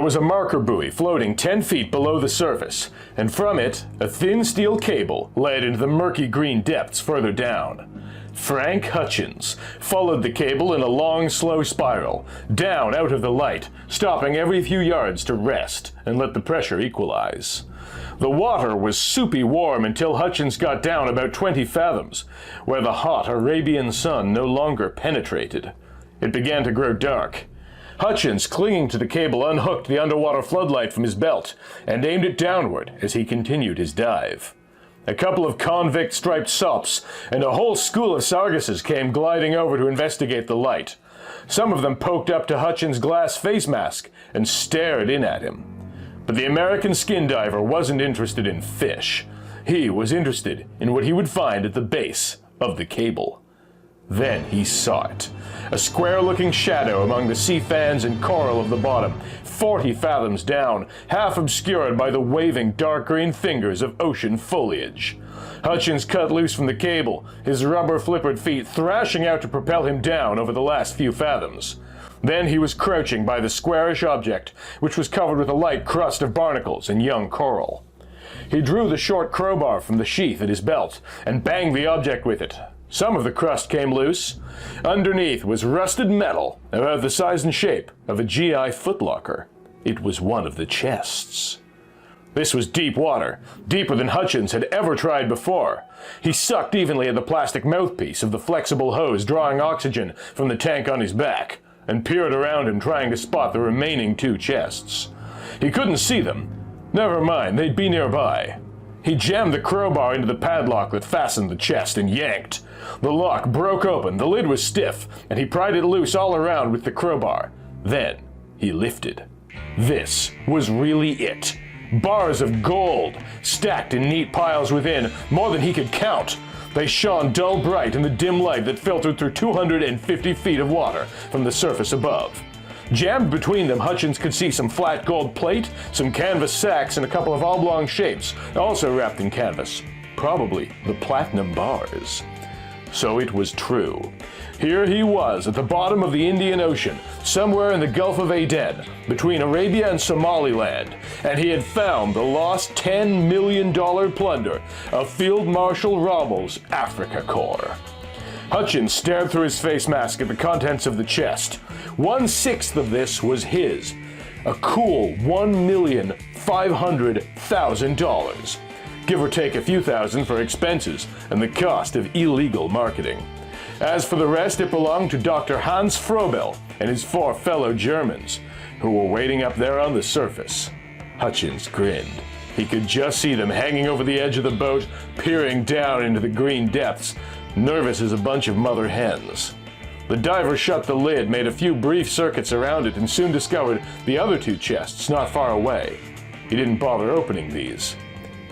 There was a marker buoy floating 10 feet below the surface, and from it, a thin steel cable led into the murky green depths further down. Frank Hutchins followed the cable in a long, slow spiral, down out of the light, stopping every few yards to rest and let the pressure equalize. The water was soupy warm until Hutchins got down about 20 fathoms, where the hot Arabian sun no longer penetrated. It began to grow dark. Hutchins, clinging to the cable, unhooked the underwater floodlight from his belt and aimed it downward as he continued his dive. A couple of convict-striped sops and a whole school of sargasses came gliding over to investigate the light. Some of them poked up to Hutchins' glass face mask and stared in at him. But the American skin diver wasn't interested in fish. He was interested in what he would find at the base of the cable. Then he saw it. A square-looking shadow among the sea fans and coral of the bottom, 40 fathoms down, half obscured by the waving dark green fingers of ocean foliage. Hutchins cut loose from the cable, his rubber-flippered feet thrashing out to propel him down over the last few fathoms. Then he was crouching by the squarish object, which was covered with a light crust of barnacles and young coral. He drew the short crowbar from the sheath at his belt and banged the object with it. Some of the crust came loose. Underneath was rusted metal, about the size and shape of a GI footlocker. It was one of the chests. This was deep water, deeper than Hutchins had ever tried before. He sucked evenly at the plastic mouthpiece of the flexible hose drawing oxygen from the tank on his back, and peered around him trying to spot the remaining 2 chests. He couldn't see them. Never mind, they'd be nearby. He jammed the crowbar into the padlock that fastened the chest and yanked. The lock broke open, the lid was stiff, and he pried it loose all around with the crowbar. Then he lifted. This was really it. Bars of gold, stacked in neat piles within, more than he could count. They shone dull bright in the dim light that filtered through 250 feet of water from the surface above. Jammed between them, Hutchins could see some flat gold plate, some canvas sacks, and a couple of oblong shapes, also wrapped in canvas. Probably the platinum bars. So it was true. Here he was at the bottom of the Indian Ocean, somewhere in the Gulf of Aden, between Arabia and Somaliland, and he had found the lost $10 million plunder of Field Marshal Rommel's Africa Corps. Hutchins stared through his face mask at the contents of the chest. 1/6 of this was his, a cool $1,500,000. Give or take a few thousand for expenses and the cost of illegal marketing. As for the rest, it belonged to Dr. Hans Frobel and his 4 fellow Germans, who were waiting up there on the surface. Hutchins grinned. He could just see them hanging over the edge of the boat, peering down into the green depths, nervous as a bunch of mother hens. The diver shut the lid, made a few brief circuits around it, and soon discovered the other 2 chests not far away. He didn't bother opening these.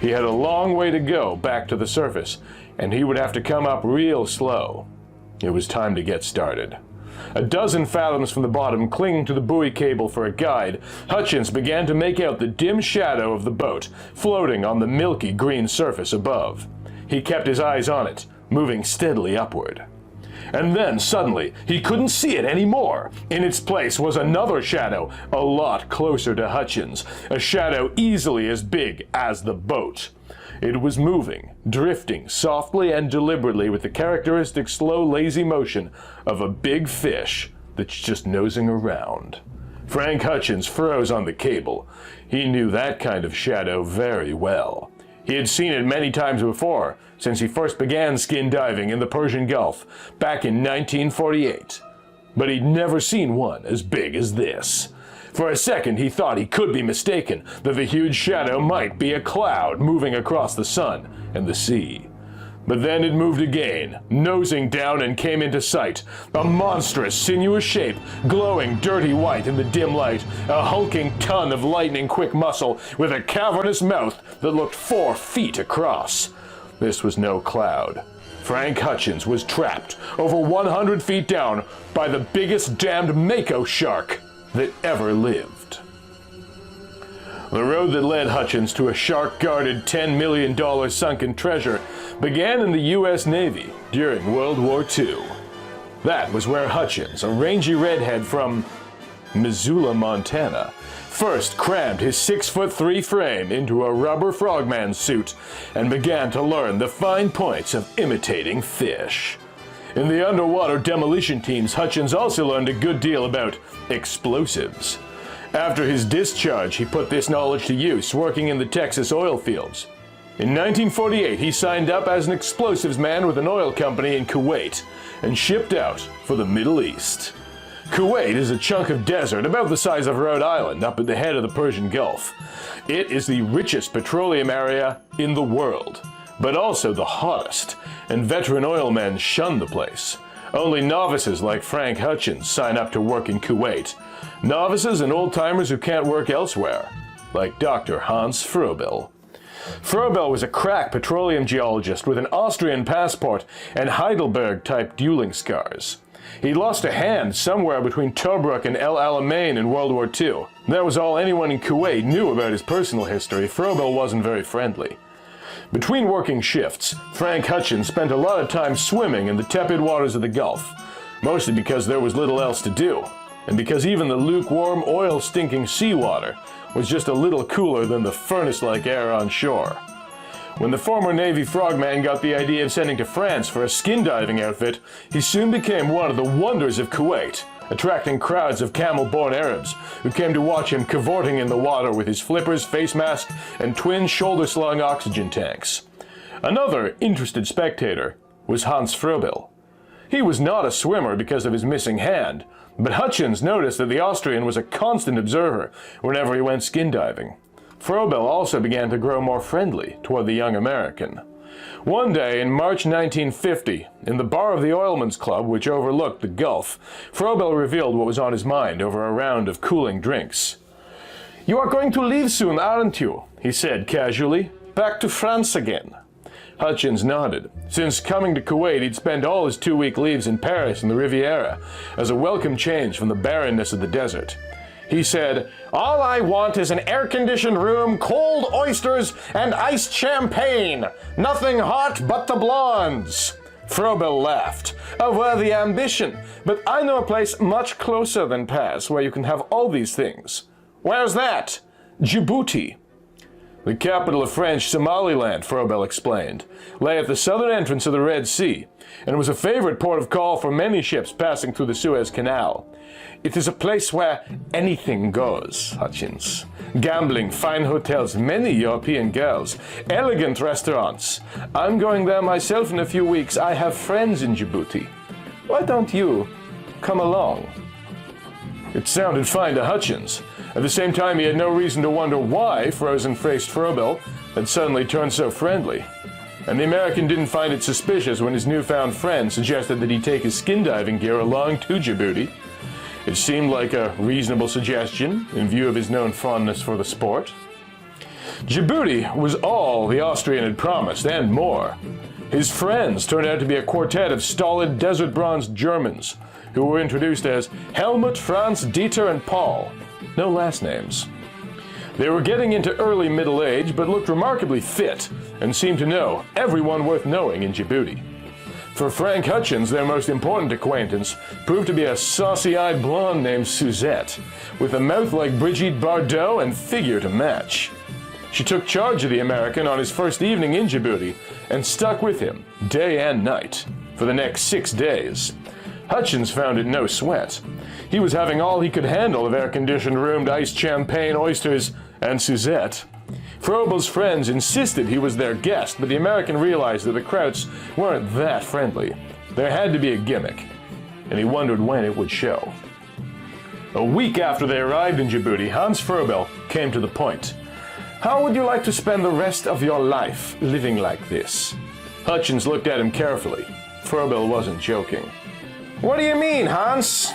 He had a long way to go back to the surface, and he would have to come up real slow. It was time to get started. A dozen fathoms from the bottom, clinging to the buoy cable for a guide, Hutchins began to make out the dim shadow of the boat floating on the milky green surface above. He kept his eyes on it, moving steadily upward. And then, suddenly, he couldn't see it anymore. In its place was another shadow, a lot closer to Hutchins, a shadow easily as big as the boat. It was moving, drifting softly and deliberately with the characteristic slow, lazy motion of a big fish that's just nosing around. Frank Hutchins froze on the cable. He knew that kind of shadow very well. He had seen it many times before, since he first began skin diving in the Persian Gulf back in 1948. But he'd never seen one as big as this. For a second he thought he could be mistaken, that the huge shadow might be a cloud moving across the sun and the sea. But then it moved again, nosing down, and came into sight. A monstrous, sinuous shape, glowing dirty white in the dim light, a hulking ton of lightning-quick muscle with a cavernous mouth that looked 4 feet across. This was no cloud. Frank Hutchins was trapped over 100 feet down by the biggest damned Makos shark that ever lived. The road that led Hutchins to a shark-guarded $10 million sunken treasure began in the U.S. Navy during World War II. That was where Hutchins, a rangy redhead from Missoula, Montana, first crammed his 6'3" frame into a rubber frogman suit and began to learn the fine points of imitating fish. In the underwater demolition teams, Hutchins also learned a good deal about explosives. After his discharge, he put this knowledge to use working in the Texas oil fields. In 1948, he signed up as an explosives man with an oil company in Kuwait and shipped out for the Middle East. Kuwait is a chunk of desert about the size of Rhode Island up at the head of the Persian Gulf. It is the richest petroleum area in the world, but also the hottest, and veteran oil men shun the place. Only novices like Frank Hutchins sign up to work in Kuwait. Novices and old-timers who can't work elsewhere, like Dr. Hans Froebel. Froebel was a crack petroleum geologist with an Austrian passport and Heidelberg-type dueling scars. He lost a hand somewhere between Tobruk and El Alamein in World War II. That was all anyone in Kuwait knew about his personal history. Froebel wasn't very friendly. Between working shifts, Frank Hutchins spent a lot of time swimming in the tepid waters of the Gulf, mostly because there was little else to do, and because even the lukewarm, oil-stinking seawater was just a little cooler than the furnace-like air on shore. When the former Navy frogman got the idea of sending to France for a skin diving outfit, he soon became one of the wonders of Kuwait, attracting crowds of camel-born Arabs who came to watch him cavorting in the water with his flippers, face mask, and twin shoulder-slung oxygen tanks. Another interested spectator was Hans Froebel. He was not a swimmer because of his missing hand, but Hutchins noticed that the Austrian was a constant observer whenever he went skin diving. Froebel also began to grow more friendly toward the young American. One day in March 1950, in the bar of the Oilman's Club, which overlooked the Gulf, Froebel revealed what was on his mind over a round of cooling drinks. "You are going to leave soon, aren't you?" he said casually. "Back to France again." Hutchins nodded. Since coming to Kuwait, he'd spent all his 2-week leaves in Paris and the Riviera as a welcome change from the barrenness of the desert. He said, "All I want is an air-conditioned room, cold oysters, and iced champagne. Nothing hot but the blondes." Froebel laughed. "A worthy ambition, but I know a place much closer than Paris where you can have all these things." "Where's that?" "Djibouti." The capital of French Somaliland, Froebel explained, lay at the southern entrance of the Red Sea, and was a favorite port of call for many ships passing through the Suez Canal. "It is a place where anything goes, Hutchins. Gambling, fine hotels, many European girls, elegant restaurants. I'm going there myself in a few weeks. I have friends in Djibouti. Why don't you come along?" It sounded fine to Hutchins. At the same time, he had no reason to wonder why frozen-faced Froebel had suddenly turned so friendly. And the American didn't find it suspicious when his newfound friend suggested that he take his skin diving gear along to Djibouti. It seemed like a reasonable suggestion in view of his known fondness for the sport. Djibouti was all the Austrian had promised, and more. His friends turned out to be a quartet of stolid, desert-bronzed Germans, who were introduced as Helmut, Franz, Dieter, and Paul. No last names. They were getting into early middle age, but looked remarkably fit, and seemed to know everyone worth knowing in Djibouti. For Frank Hutchins, their most important acquaintance proved to be a saucy-eyed blonde named Suzette, with a mouth like Brigitte Bardot and figure to match. She took charge of the American on his first evening in Djibouti, and stuck with him, day and night, for the next 6 days. Hutchins found it no sweat. He was having all he could handle of air-conditioned roomed iced champagne, oysters, and Suzette. Froebel's friends insisted he was their guest, but the American realized that the Krauts weren't that friendly. There had to be a gimmick, and he wondered when it would show. A week after they arrived in Djibouti, Hans Froebel came to the point. "How would you like to spend the rest of your life living like this?" Hutchins looked at him carefully. Froebel wasn't joking. "What do you mean, Hans?"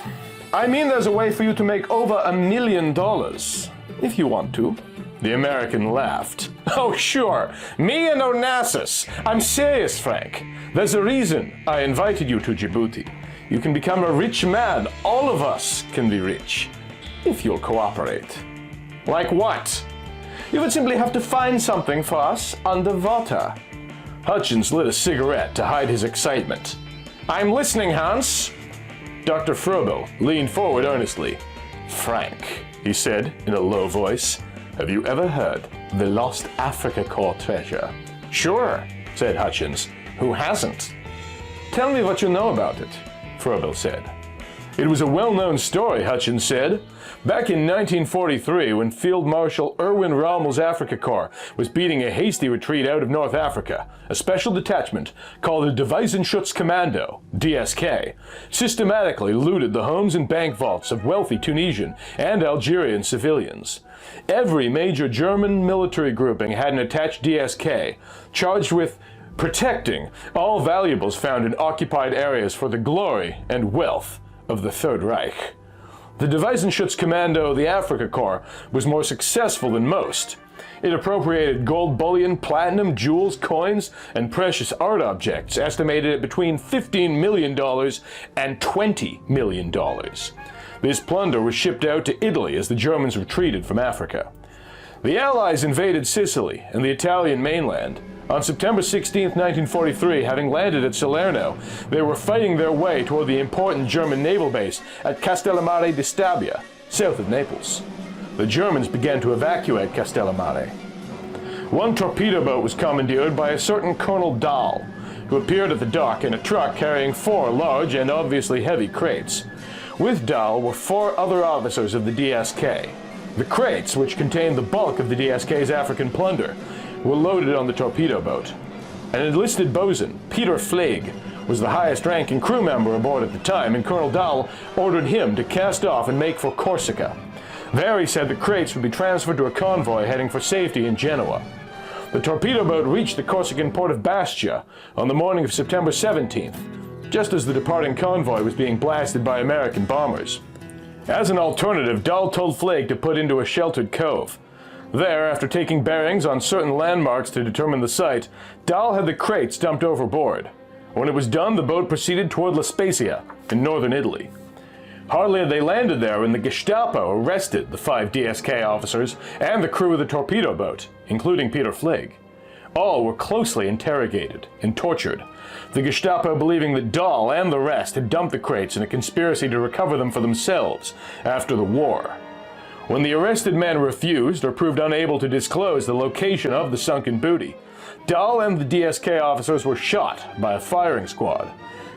"I mean there's a way for you to make over $1 million, if you want to." The American laughed. "Oh, sure. Me and Onassis. I'm serious, Frank. There's a reason I invited you to Djibouti. You can become a rich man. All of us can be rich, if you'll cooperate." "Like what?" "You would simply have to find something for us underwater." Hutchins lit a cigarette to hide his excitement. "I'm listening, Hans." Dr. Froebel leaned forward earnestly. "Frank, he said in a low voice. "Have you ever heard the Lost Africa Corps treasure?" "Sure," said Hutchins. "Who hasn't?" "Tell me what you know about it," Froebel said. "It was a well-known story," Hutchins said. "Back in 1943, when Field Marshal Erwin Rommel's Africa Corps was beating a hasty retreat out of North Africa, a special detachment called the Deis and Mr Commando, DSK, systematically looted the homes and bank vaults of wealthy Tunisian and Algerian civilians. Every major German military grouping had an attached DSK, charged with protecting all valuables found in occupied areas for the glory and wealth of the Third Reich. The Deis and Mr Commando, the Africa Corps, was more successful than most. It appropriated gold bullion, platinum, jewels, coins, and precious art objects, estimated at between $15 million and $20 million. This plunder was shipped out to Italy as the Germans retreated from Africa. The Allies invaded Sicily and the Italian mainland. On September 16, 1943, having landed at Salerno, they were fighting their way toward the important German naval base at Castellammare di Stabia, south of Naples. The Germans began to evacuate Castellammare. One torpedo boat was commandeered by a certain Colonel Doyle, who appeared at the dock in a truck carrying 4 large and obviously heavy crates. With Doyle were 4 other officers of the DSK. The crates, which contained the bulk of the DSK's African plunder, were loaded on the torpedo boat. An enlisted bosun, Peter Fleig, was the highest-ranking crew member aboard at the time, and Colonel Doyle ordered him to cast off and make for Corsica. There, he said, the crates would be transferred to a convoy heading for safety in Genoa. The torpedo boat reached the Corsican port of Bastia on the morning of September 17th, just as the departing convoy was being blasted by American bombers. As an alternative, Doyle told Fleig to put into a sheltered cove. There, after taking bearings on certain landmarks to determine the site, Doyle had the crates dumped overboard. When it was done, the boat proceeded toward La Spezia in northern Italy. Hardly had they landed there when the Gestapo arrested the 5 DSK officers and the crew of the torpedo boat, including Peter Fleig. All were closely interrogated and tortured, the Gestapo believing that Doyle and the rest had dumped the crates in a conspiracy to recover them for themselves after the war. When the arrested men refused or proved unable to disclose the location of the sunken booty, Doyle and the DSK officers were shot by a firing squad.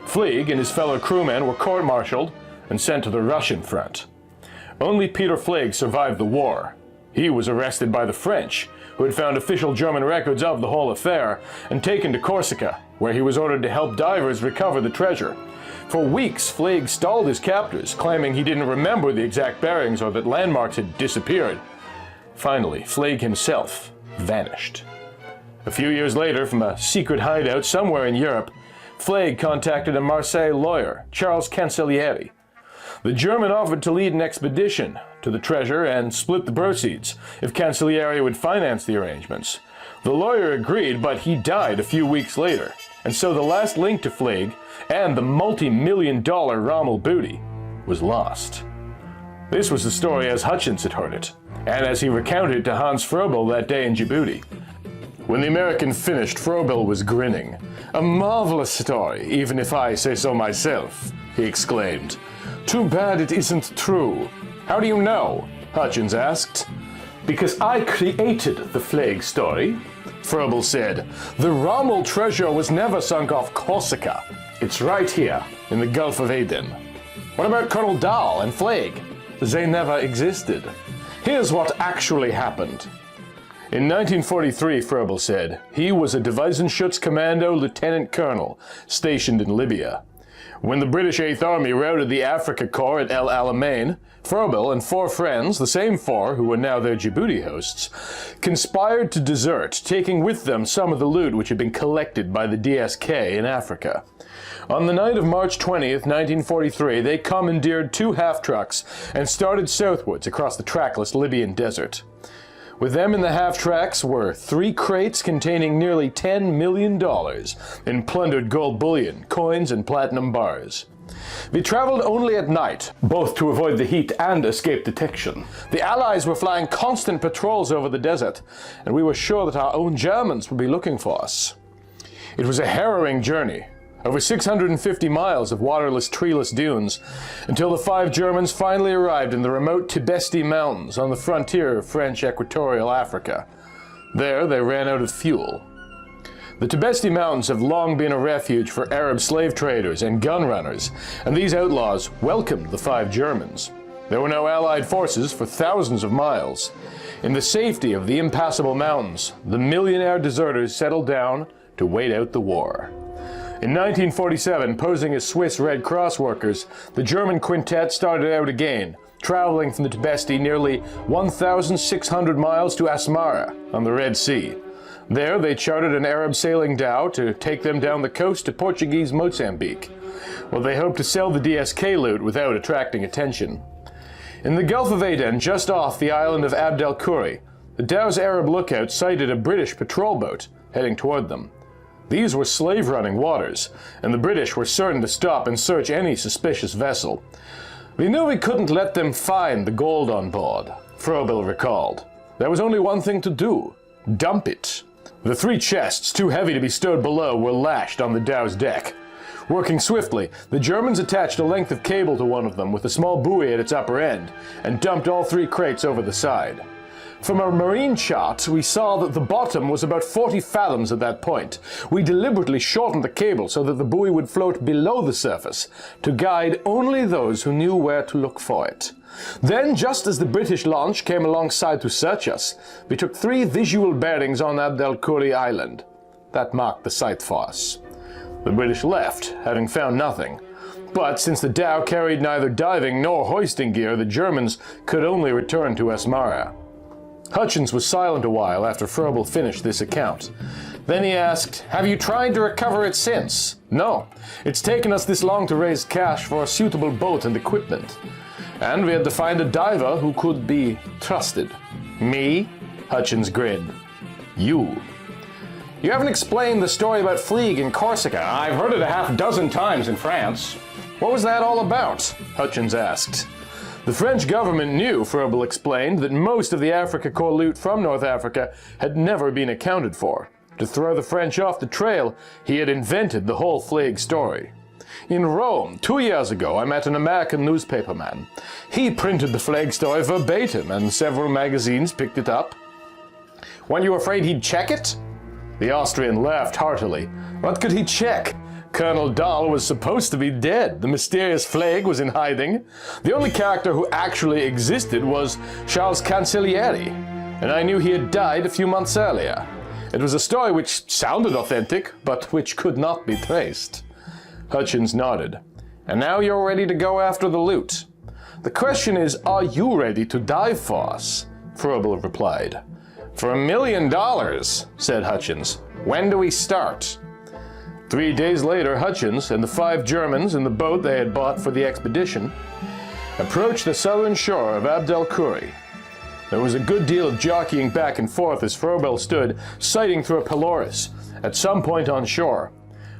Fleig and his fellow crewmen were court-martialed and sent to the Russian front. Only Peter Fleig survived the war. He was arrested by the French, who had found official German records of the whole affair, and taken to Corsica, where he was ordered to help divers recover the treasure. For weeks, Fleig stalled his captors, claiming he didn't remember the exact bearings or that landmarks had disappeared. Finally, Fleig himself vanished. A few years later, from a secret hideout somewhere in Europe, Fleig contacted a Marseille lawyer, Charles Cancellieri. The German offered to lead an expedition to the treasure and split the proceeds if Cancellieri would finance the arrangements. The lawyer agreed, but he died a few weeks later, and so the last link to Fleig and the multi-million-dollar Rommel booty was lost. This was the story as Hutchins had heard it, and as he recounted it to Hans Froebel that day in Djibouti. When the American finished, Froebel was grinning. "A marvelous story, even if I say so myself," he exclaimed. "Too bad it isn't true." "How do you know?" Hutchins asked. "Because I created the Fleig story," Froebel said. "The Rommel treasure was never sunk off Corsica. It's right here in the Gulf of Aden." "What about Colonel Doyle and Fleig?" "They never existed. Here's what actually happened." In 1943, Froebel said, he was a Deis and Mr Commando lieutenant colonel stationed in Libya. When the British 8th Army routed the Africa Corps at El Alamein, Froebel and 4 friends, the same 4 who were now their Djibouti hosts, conspired to desert, taking with them some of the loot which had been collected by the DSK in Africa. On the night of March 20th, 1943, they commandeered 2 half-trucks and started southwards across the trackless Libyan desert. With them in the half-tracks were 3 crates containing nearly $10 million in plundered gold bullion, coins, and platinum bars. They traveled only at night, both to avoid the heat and escape detection. The Allies were flying constant patrols over the desert, and we were sure that our own Germans would be looking for us. It was a harrowing journey, over 650 miles of waterless, treeless dunes, until the 5 Germans finally arrived in the remote Tibesti Mountains on the frontier of French Equatorial Africa. There, they ran out of fuel. The Tibesti Mountains have long been a refuge for Arab slave traders and gun runners, and these outlaws welcomed the 5 Germans. There were no Allied forces for thousands of miles. In the safety of the impassable mountains, the millionaire deserters settled down to wait out the war. In 1947, posing as Swiss Red Cross workers, the German quintet started out again, traveling from the Tibesti nearly 1,600 miles to Asmara on the Red Sea. There, they chartered an Arab sailing dhow to take them down the coast to Portuguese Mozambique. Well, they hoped to sell the DSK loot without attracting attention. In the Gulf of Aden, just off the island of Abd el-Khoury, the dhow's Arab lookout sighted a British patrol boat heading toward them. These were slave-running waters, and the British were certain to stop and search any suspicious vessel. We knew we couldn't let them find the gold on board, Froebel recalled. There was only one thing to do: dump it. The 3 chests, too heavy to be stowed below, were lashed on the dhow's deck. Working swiftly, the Germans attached a length of cable to one of them with a small buoy at its upper end, and dumped all 3 crates over the side. From a marine chart, we saw that the bottom was about 40 fathoms at that point. We deliberately shortened the cable so that the buoy would float below the surface, to guide only those who knew where to look for it. Then, just as the British launch came alongside to search us, we took 3 visual bearings on Abd el-Khoury Island. That marked the site for us. The British left, having found nothing. But since the dhow carried neither diving nor hoisting gear, the Germans could only return to Asmara. Hutchins was silent a while after Froebel finished this account. Then he asked, "Have you tried to recover it since?" "No. It's taken us this long to raise cash for a suitable boat and equipment. And we had to find a diver who could be trusted." "Me?" Hutchins grinned. "You." "You haven't explained the story about Flieg in Corsica. I've heard it a half-dozen times in France." "What was that all about?" Hutchins asked. The French government knew, Froebel explained, that most of the Africa Corps loot from North Africa had never been accounted for. To throw the French off the trail, he had invented the whole Flieg story. In Rome, 2 years ago, I met an American newspaperman. He printed the Flieg story verbatim, and several magazines picked it up. "Weren't you afraid he'd check it?" The Austrian laughed heartily. What could he check? Colonel Dahl was supposed to be dead. The mysterious Flieg was in hiding. The only character who actually existed was Charles Cancellieri, and I knew he had died a few months earlier. It was a story which sounded authentic, but which could not be traced. Hutchins nodded. "And now you're ready to go after the loot. The question is, are you ready to dive for us?" Froebel replied. "For $1 million, said Hutchins. "When do we start?" 3 days later, Hutchins and the 5 Germans in the boat they had bought for the expedition approached the southern shore of Abd el-Khoury. There was a good deal of jockeying back and forth as Froebel stood, sighting through a pylorus at some point on shore.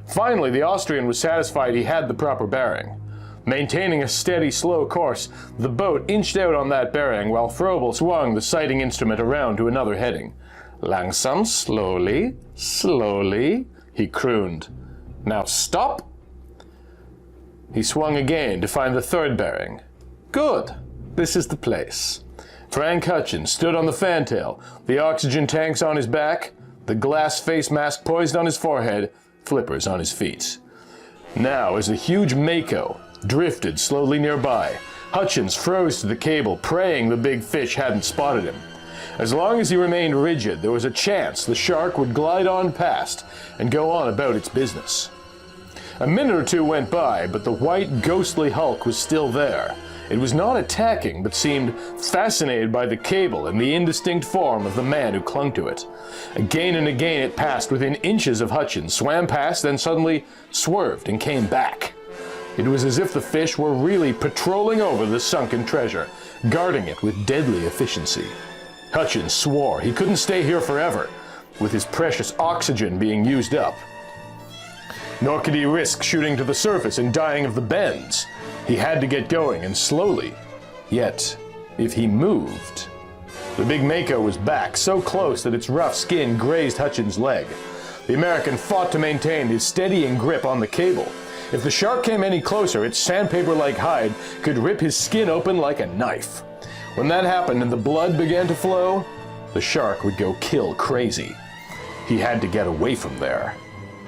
Finally, the Austrian was satisfied he had the proper bearing. Maintaining a steady, slow course, the boat inched out on that bearing while Froebel swung the sighting instrument around to another heading. "Langsam, slowly, slowly," he crooned. "Now stop." He swung again to find the 3rd bearing. "Good. This is the place." Frank Hutchins stood on the fantail, the oxygen tanks on his back, the glass face mask poised on his forehead, flippers on his feet. Now, as the huge Mako drifted slowly nearby, Hutchins froze to the cable, praying the big fish hadn't spotted him. As long as he remained rigid, there was a chance the shark would glide on past and go on about its business. A minute or 2 went by, but the white, ghostly hulk was still there. It was not attacking, but seemed fascinated by the cable and the indistinct form of the man who clung to it. Again and again it passed within inches of Hutchins, swam past, then suddenly swerved and came back. It was as if the fish were really patrolling over the sunken treasure, guarding it with deadly efficiency. Hutchins swore he couldn't stay here forever, with his precious oxygen being used up. Nor could he risk shooting to the surface and dying of the bends. He had to get going, and slowly. Yet, if he moved... The big Mako was back, so close that its rough skin grazed Hutchins' leg. The American fought to maintain his steadying grip on the cable. If the shark came any closer, its sandpaper-like hide could rip his skin open like a knife. When that happened and the blood began to flow, the shark would go kill crazy. He had to get away from there.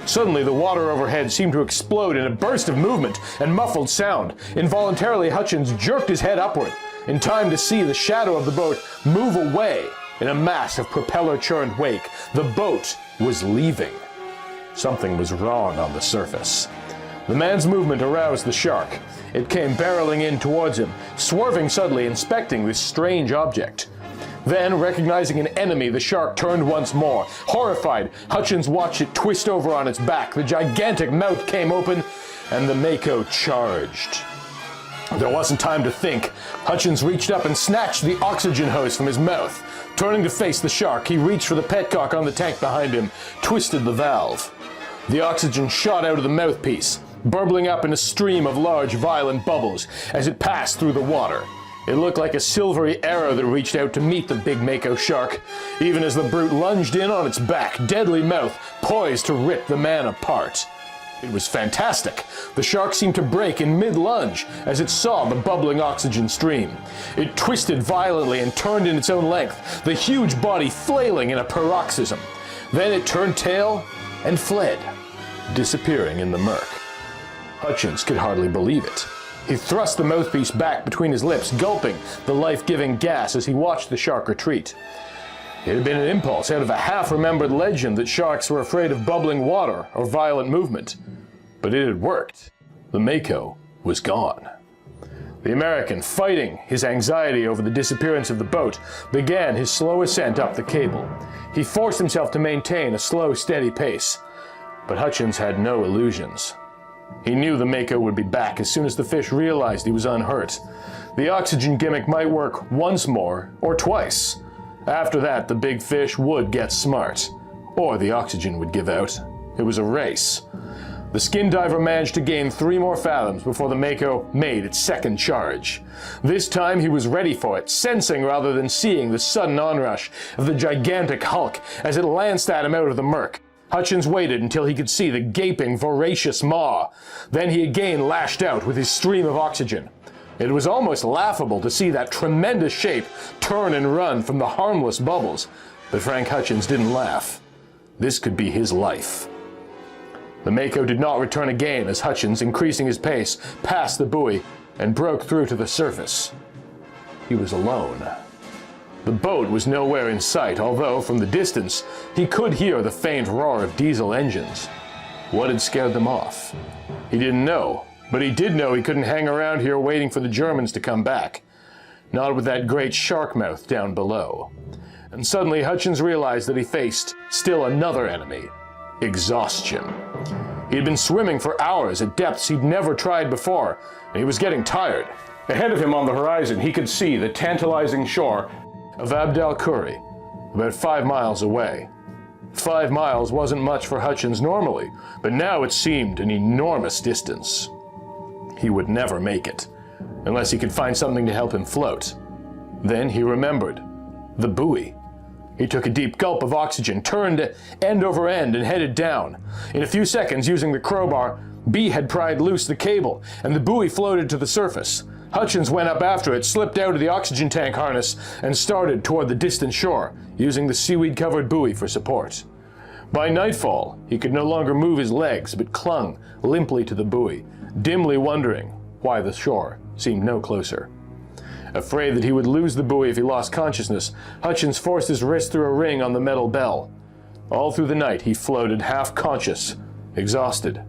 Suddenly, the water overhead seemed to explode in a burst of movement and muffled sound. Involuntarily, Hutchins jerked his head upward, in time to see the shadow of the boat move away in a mass of propeller-churned wake. The boat was leaving. Something was wrong on the surface. The man's movement aroused the shark. It came barreling in towards him, swerving suddenly, inspecting this strange object. Then, recognizing an enemy, the shark turned once more. Horrified, Hutchins watched it twist over on its back. The gigantic mouth came open, and the Mako charged. There wasn't time to think. Hutchins reached up and snatched the oxygen hose from his mouth. Turning to face the shark, he reached for the petcock on the tank behind him, twisted the valve. The oxygen shot out of the mouthpiece, burbling up in a stream of large, violent bubbles as it passed through the water. It looked like a silvery arrow that reached out to meet the big Mako shark, even as the brute lunged in on its back, deadly mouth poised to rip the man apart. It was fantastic. The shark seemed to break in mid-lunge as it saw the bubbling oxygen stream. It twisted violently and turned in its own length, the huge body flailing in a paroxysm. Then it turned tail and fled, disappearing in the murk. Hutchins could hardly believe it. He thrust the mouthpiece back between his lips, gulping the life-giving gas as he watched the shark retreat. It had been an impulse out of a half-remembered legend that sharks were afraid of bubbling water or violent movement. But it had worked. The Mako was gone. The American, fighting his anxiety over the disappearance of the boat, began his slow ascent up the cable. He forced himself to maintain a slow, steady pace. But Hutchins had no illusions. He knew the Mako would be back as soon as the fish realized he was unhurt. The oxygen gimmick might work once more, or twice. After that, the big fish would get smart, or the oxygen would give out. It was a race. The skin diver managed to gain 3 more fathoms before the Mako made its second charge. This time he was ready for it, sensing rather than seeing the sudden onrush of the gigantic hulk as it lanced at him out of the murk. Hutchins waited until he could see the gaping, voracious maw. Then he again lashed out with his stream of oxygen. It was almost laughable to see that tremendous shape turn and run from the harmless bubbles. But Frank Hutchins didn't laugh. This could be his life. The Mako did not return again as Hutchins, increasing his pace, passed the buoy and broke through to the surface. He was alone. The boat was nowhere in sight, although, from the distance, he could hear the faint roar of diesel engines. What had scared them off? He didn't know, but he did know he couldn't hang around here waiting for the Germans to come back. Not with that great shark mouth down below. And suddenly Hutchins realized that he faced still another enemy: exhaustion. He had been swimming for hours at depths he'd never tried before, and he was getting tired. Ahead of him on the horizon, he could see the tantalizing shore of Abd al-Khuri, about 5 miles away. 5 miles wasn't much for Hutchins normally, but now it seemed an enormous distance. He would never make it, unless he could find something to help him float. Then he remembered. The buoy. He took a deep gulp of oxygen, turned end over end, and headed down. In a few seconds, using the crowbar, B had pried loose the cable, and the buoy floated to the surface. Hutchins went up after it, slipped out of the oxygen tank harness, and started toward the distant shore, using the seaweed-covered buoy for support. By nightfall, he could no longer move his legs, but clung limply to the buoy, dimly wondering why the shore seemed no closer. Afraid that he would lose the buoy if he lost consciousness, Hutchins forced his wrist through a ring on the metal bell. All through the night, he floated half-conscious, exhausted.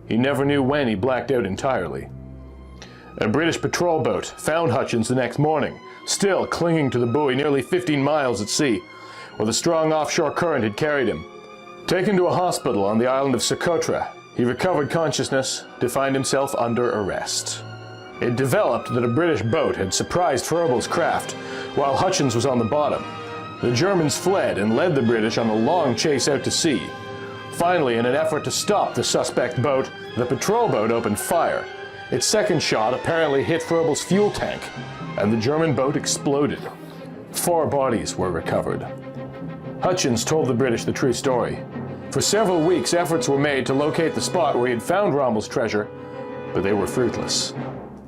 He never knew when he blacked out entirely. A British patrol boat found Hutchins the next morning, still clinging to the buoy nearly 15 miles at sea, where the strong offshore current had carried him. Taken to a hospital on the island of Socotra, he recovered consciousness to find himself under arrest. It developed that a British boat had surprised Froebel's craft while Hutchins was on the bottom. The Germans fled and led the British on a long chase out to sea. Finally, in an effort to stop the suspect boat, the patrol boat opened fire. Its second shot apparently hit Froebel's fuel tank, and the German boat exploded. 4 bodies were recovered. Hutchins told the British the true story. For several weeks, efforts were made to locate the spot where he had found Rommel's treasure, but they were fruitless.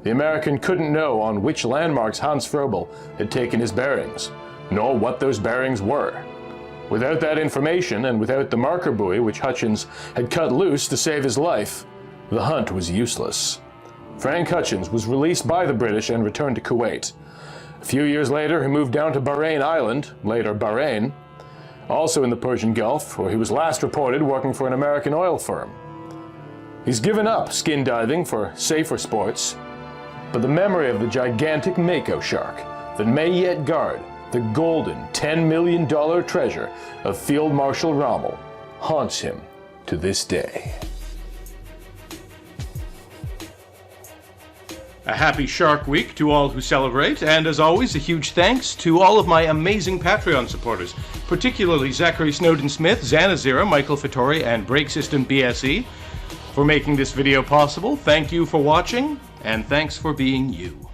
The American couldn't know on which landmarks Hans Froebel had taken his bearings, nor what those bearings were. Without that information, and without the marker buoy which Hutchins had cut loose to save his life, the hunt was useless. Frank Hutchins was released by the British and returned to Kuwait. A few years later, he moved down to Bahrain Island, later Bahrain, also in the Persian Gulf, where he was last reported working for an American oil firm. He's given up skin diving for safer sports, but the memory of the gigantic Mako shark that may yet guard the golden $10 million treasure of Field Marshal Rommel haunts him to this day. A happy Shark Week to all who celebrate, and as always, a huge thanks to all of my amazing Patreon supporters, particularly Zachary Snowden-Smith, Zanazira, Michael Fattori, and Break System BSE, for making this video possible. Thank you for watching, and thanks for being you.